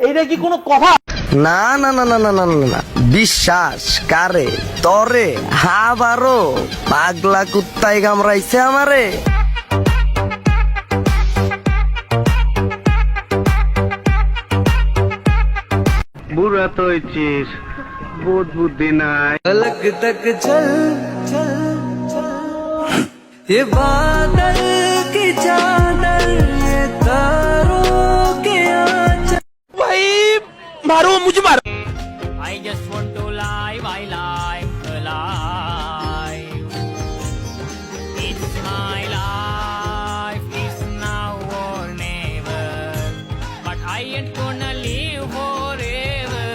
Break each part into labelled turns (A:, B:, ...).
A: এইটা কি কোনো কথা?
B: না না না না না না না না, বিশ্বাস কারে তরে হাবারো পাগলা কুত্তায় কামড়াইছে আমারে।
C: বুড়া তো হয়েছিস, বোধ বুদ্ধি নাই।
B: पलक तक चल चल चल ये बादल की चादर ये तारों के आंचल।
A: ভাই মারো, মুঝে মারো।
D: I just want to live, I live alive. It's my life, it's now or never. But I ain't gonna live forever.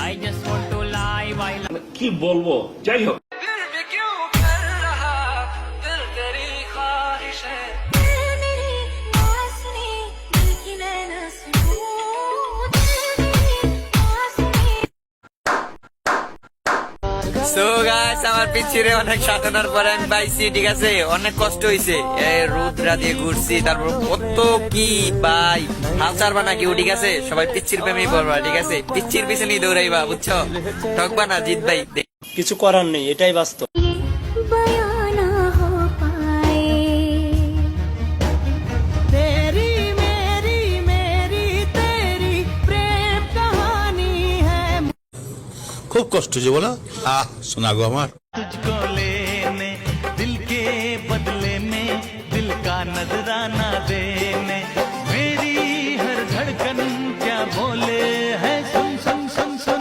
D: I just want to live, I live.
E: কি বলবো, যাই হোক।
F: সো গাইস, আমার পিছিয়ে অনেক সাধনার পরে আমি পাইছি, ঠিক আছে? অনেক কষ্ট হয়েছে, রোদরা দিয়ে ঘুরছি, তারপর কত কি ভাই হাল ছাড়বা নাকি, ঠিক আছে? সবাই পিচ্ছির প্রেমেই পড়বা, ঠিক আছে? পিচ্ছির পিছনেই দৌড়াইবা, বুঝছো? ঠকবা না জিত ভাই।
A: কিছু করার নেই, এটাই বাস্তব।
G: খুব কষ্ট যে বলো, শোনা গো আমার।
H: तुझको लेने दिल के बदले में दिल का नजराना देने मेरी हर धड़कन क्या बोले है सुन सुन सुन सुन।